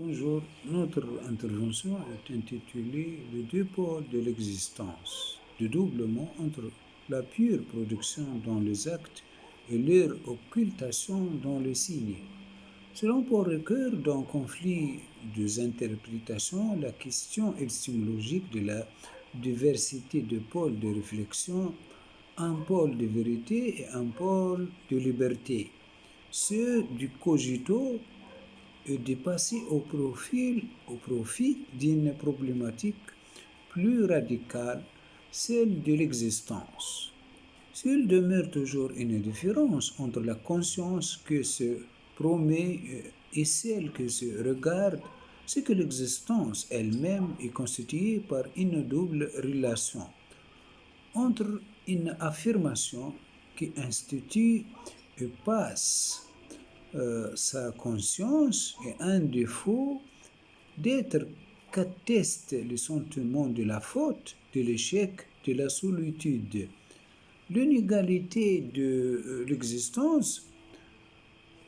Bonjour, notre intervention est intitulée Les deux pôles de l'existence, le doublement entre la pure production dans les actes et leur occultation dans les signes. Selon Paul Ricoeur, dans Conflit des interprétations, la question épistémologique de la diversité de pôles de réflexion, un pôle de vérité et un pôle de liberté. Ceux du cogito est dépassé au profit d'une problématique plus radicale, celle de l'existence. S'il demeure toujours une différence entre la conscience que se promet et celle que se regarde, c'est que l'existence elle-même est constituée par une double relation entre une affirmation qui institue et passe sa conscience et un défaut d'être qu'atteste le sentiment de la faute, de l'échec, de la solitude. L'inégalité de l'existence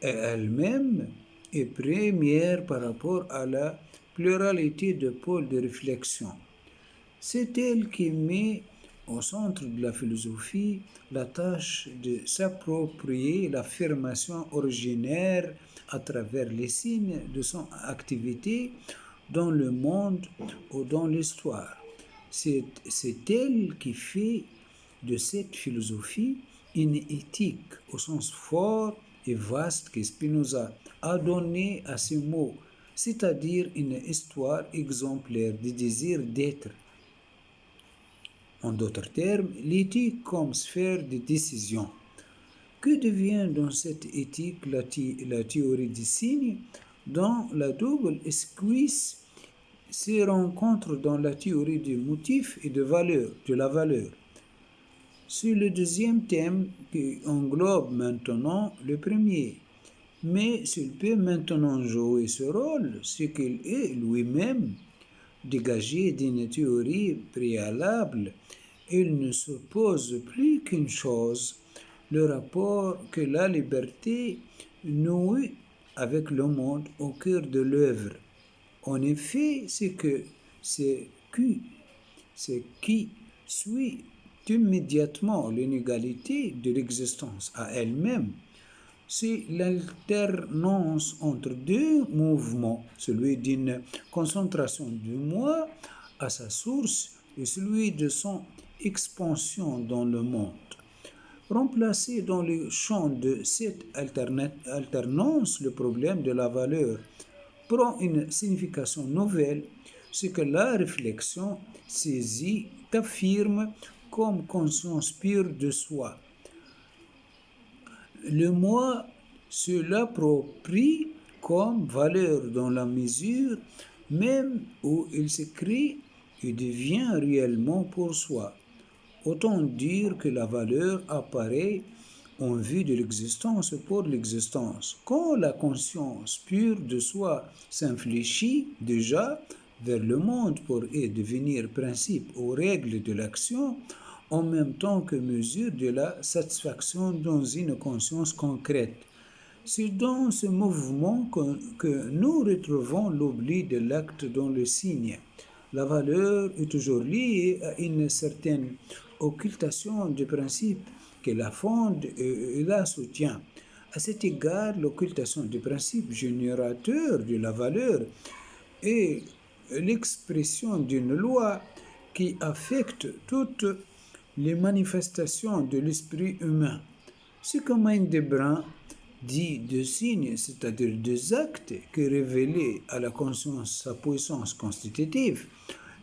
elle-même est première par rapport à la pluralité de pôles de réflexion. C'est elle qui met au centre de la philosophie la tâche de s'approprier l'affirmation originaire à travers les signes de son activité dans le monde ou dans l'histoire. C'est elle qui fait de cette philosophie une éthique au sens fort et vaste que Spinoza a donné à ces mots, c'est-à-dire une histoire exemplaire du désir d'être. En d'autres termes, l'éthique comme sphère de décision. Que devient dans cette éthique la théorie des signes dont la double esquisse se rencontre dans la théorie des motifs et de la valeur? C'est le deuxième thème qui englobe maintenant le premier. Mais s'il peut maintenant jouer ce rôle, c'est qu'il est lui-même dégagé d'une théorie préalable. Il ne suppose plus qu'une chose, le rapport que la liberté noue avec le monde au cœur de l'œuvre. En effet, ce qui suit immédiatement l'inégalité de l'existence à elle-même, c'est l'alternance entre deux mouvements, celui d'une concentration du moi à sa source et celui de son expansion dans le monde. Remplacer dans le champ de cette alternance le problème de la valeur prend une signification nouvelle, ce que la réflexion saisit affirme comme conscience pure de soi. Le moi se l'approprie comme valeur dans la mesure même où il se crée et devient réellement pour soi. Autant dire que la valeur apparaît en vue de l'existence pour l'existence. Quand la conscience pure de soi s'infléchit déjà vers le monde pour y devenir principe ou règle de l'action, en même temps que mesure de la satisfaction dans une conscience concrète. C'est dans ce mouvement que nous retrouvons l'oubli de l'acte dans le signe. La valeur est toujours liée à une certaine occultation du principe que la fonde et la soutient. À cet égard, l'occultation du principe générateur de la valeur est l'expression d'une loi qui affecte toutes les manifestations de l'esprit humain. Ce que Maine-Debrun dit de signes, c'est-à-dire des actes qui révèlent à la conscience sa puissance constitutive,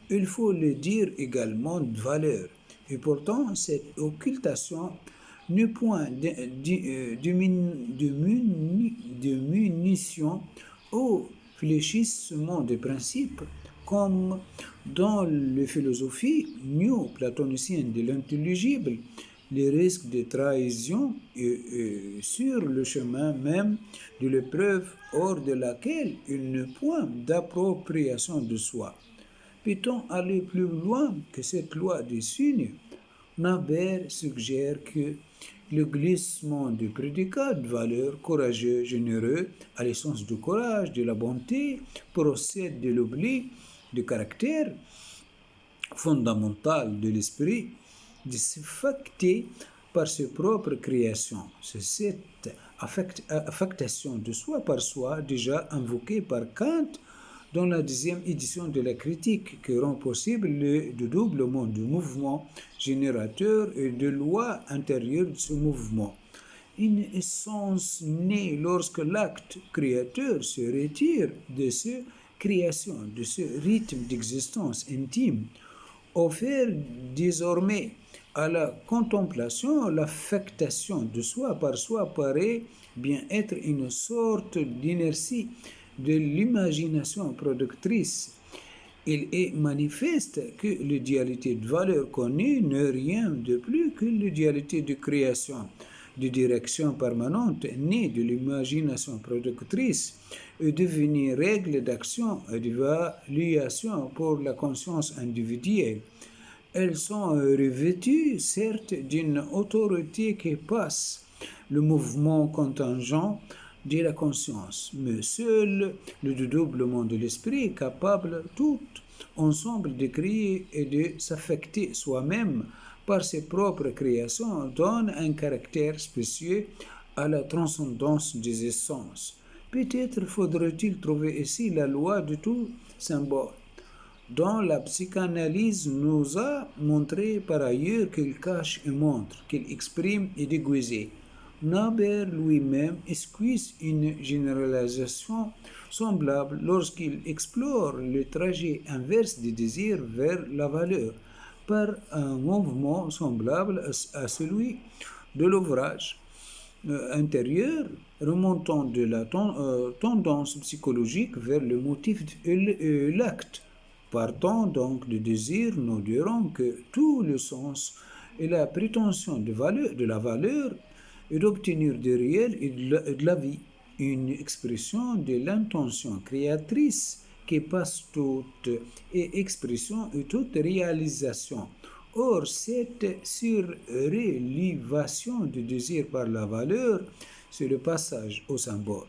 il faut le dire également de valeur. Et pourtant, cette occultation n'est point de munition au fléchissement des principes, comme dans les philosophies néo-platoniciennes de l'intelligible, les risques de trahison sur le chemin même de l'épreuve hors de laquelle il n'est point d'appropriation de soi. Peut-on aller plus loin que cette loi des signes? Nabert suggère que le glissement du prédicat de valeur courageux, généreux, à l'essence du courage, de la bonté, procède de l'oubli du caractère fondamental de l'esprit, de s'affecter par ses propres créations. C'est cette affectation de soi par soi, déjà invoquée par Kant dans la deuxième édition de la critique, qui rend possible le dédoublement du mouvement générateur et de loi intérieure de ce mouvement. Une essence née lorsque l'acte créateur se retire de cette création, de ce rythme d'existence intime, offert désormais à la contemplation, l'affectation de soi par soi paraît bien être une sorte d'inertie de l'imagination productrice. Il est manifeste que l'idéalité de valeur connue n'est rien de plus que l'idéalité de création, de direction permanente née de l'imagination productrice et devenue règle d'action et d'évaluation pour la conscience individuelle. Elles sont revêtues, certes, d'une autorité qui passe le mouvement contingent de la conscience, mais seul le dédoublement de l'esprit est capable tout ensemble de créer et de s'affecter soi-même par ses propres créations donne un caractère spécieux à la transcendance des essences. Peut-être faudrait-il trouver ici la loi de tout symbole, dont la psychanalyse nous a montré par ailleurs qu'il cache et montre, qu'il exprime et déguise. Naber lui-même esquisse une généralisation semblable lorsqu'il explore le trajet inverse du désir vers la valeur, par un mouvement semblable à celui de l'ouvrage intérieur remontant de la tendance psychologique vers le motif et l'acte. Partant donc du désir, nous dirons que tout le sens et la prétention de la valeur est d'obtenir du réel et de la vie une expression de l'intention créatrice qui passe toute expression et toute réalisation. Or, cette surélévation du désir par la valeur, c'est le passage au symbole.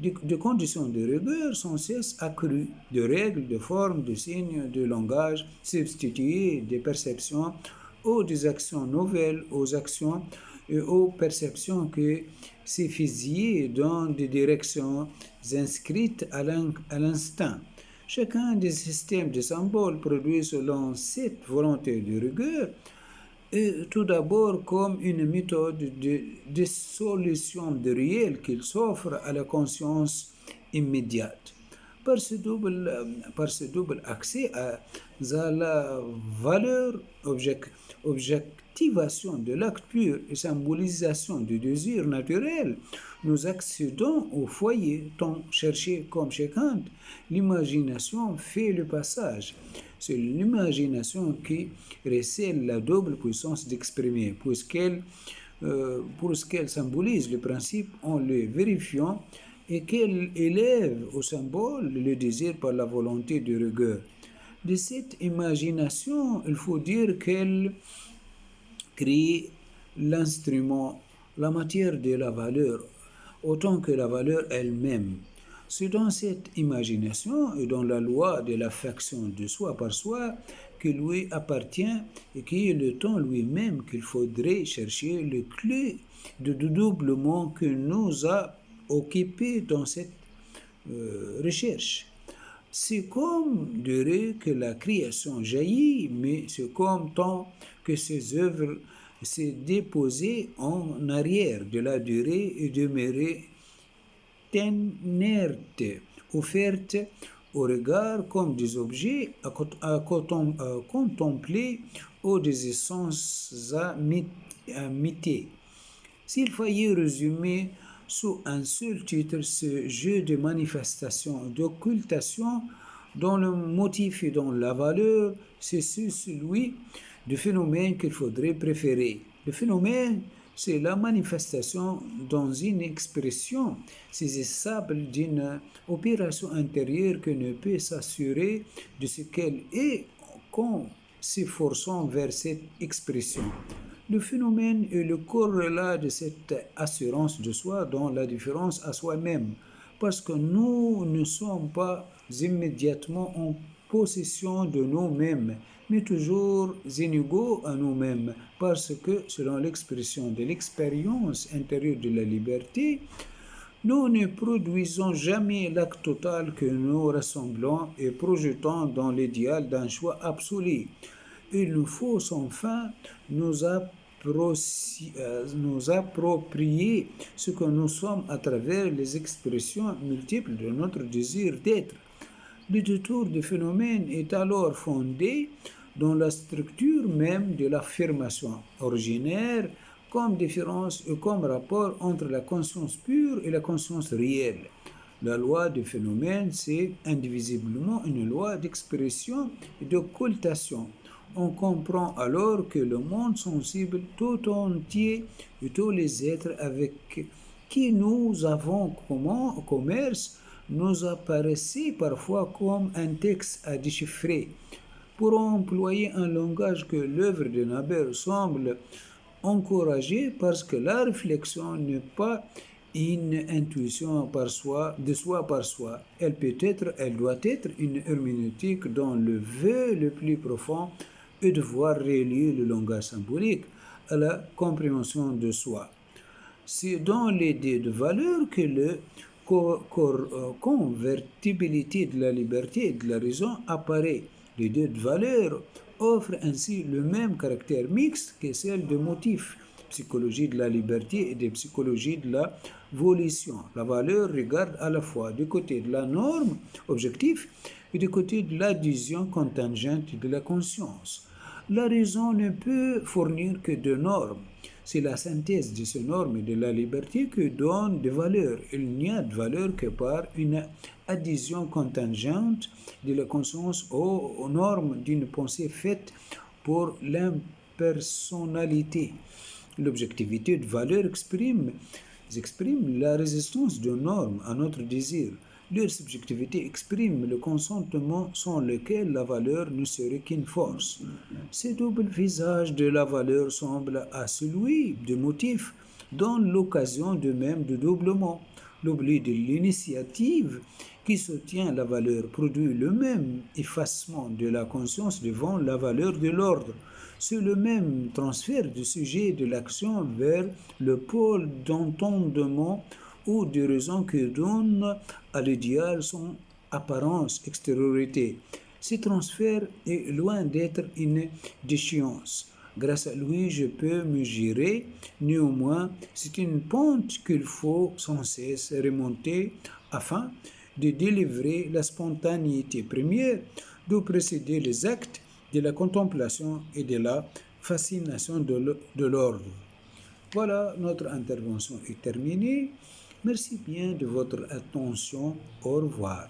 De conditions de rigueur sans cesse accrues, de règles, de formes, de signes, de langage substitués, des perceptions ou des actions nouvelles aux actions et aux perceptions que s'effusillaient dans des directions inscrites à l'instinct. Chacun des systèmes de symboles produit selon cette volonté de rigueur et tout d'abord comme une méthode de dissolution de réel qu'il s'offre à la conscience immédiate. Par ce double accès à la valeur, objectivation de l'acte pur et symbolisation du désir naturel, nous accédons au foyer tant cherché comme chez Kant. L'imagination fait le passage. C'est l'imagination qui recèle la double puissance d'exprimer, puisqu'elle symbolise le principe en le vérifiant et qu'elle élève au symbole le désir par la volonté de rigueur. De cette imagination, il faut dire qu'elle crée l'instrument, la matière de la valeur, autant que la valeur elle-même. C'est dans cette imagination et dans la loi de l'affection de soi par soi qui lui appartient et qui est le temps lui-même qu'il faudrait chercher le clé de dédoublement que nous a occupé dans cette recherche. C'est comme dirait que la création jaillit, mais c'est comme tant que ses œuvres s'est déposées en arrière de la durée et demeurait inerte, offerte au regard comme des objets à contempler ou des essences à imiter. S'il fallait résumer sous un seul titre ce jeu de manifestation, d'occultation dans le motif et dans la valeur, c'est celui du phénomène qu'il faudrait préférer. Le phénomène, c'est la manifestation dans une expression saisissable d'une opération intérieure que ne peut s'assurer de ce qu'elle est qu'en s'efforçant vers cette expression. Le phénomène est le corrélat de cette assurance de soi dans la différence à soi-même, parce que nous ne sommes pas immédiatement en possession de nous-mêmes, mais toujours inégaux à nous-mêmes, parce que, selon l'expression de l'expérience intérieure de la liberté, nous ne produisons jamais l'acte total que nous rassemblons et projetons dans l'idéal d'un choix absolu. Il nous faut sans fin nous approprier ce que nous sommes à travers les expressions multiples de notre désir d'être. Le détour du phénomène est alors fondé dans la structure même de l'affirmation originaire comme différence et comme rapport entre la conscience pure et la conscience réelle. La loi du phénomène, c'est indivisiblement une loi d'expression et d'occultation. On comprend alors que le monde sensible tout entier et tous les êtres avec qui nous avons commerce nous apparaissait parfois comme un texte à déchiffrer. Pour employer un langage que l'œuvre de Naber semble encourager parce que la réflexion n'est pas une intuition de soi par soi. Elle doit être une herméneutique dont le vœu le plus profond est de voir relier le langage symbolique à la compréhension de soi. C'est dans l'idée de valeur que la convertibilité de la liberté et de la raison apparaît. L'idée de valeur offre ainsi le même caractère mixte que celle de motif, psychologie de la liberté et de psychologie de la volition. La valeur regarde à la fois du côté de la norme objective et du côté de l'adhésion contingente de la conscience. La raison ne peut fournir que deux normes. C'est la synthèse de ces normes et de la liberté qui donne des valeurs. Il n'y a de valeur que par une adhésion contingente de la conscience aux normes d'une pensée faite pour l'impersonnalité. L'objectivité de valeur exprime la résistance de normes à notre désir. Leur subjectivité exprime le consentement sans lequel la valeur ne serait qu'une force. Ce double visage de la valeur semble à celui du motif, dans l'occasion de même de doublement. L'oubli de l'initiative qui soutient la valeur produit le même effacement de la conscience devant la valeur de l'ordre. C'est le même transfert du sujet de l'action vers le pôle d'entendement ou de raison qui donne à l'idéal son apparence, extériorité. Ce transfert est loin d'être une déchéance. Grâce à lui, je peux me gérer. Néanmoins, c'est une pente qu'il faut sans cesse remonter afin de délivrer la spontanéité première, de précéder les actes de la contemplation et de la fascination de l'ordre. Voilà, notre intervention est terminée. Merci bien de votre attention. Au revoir.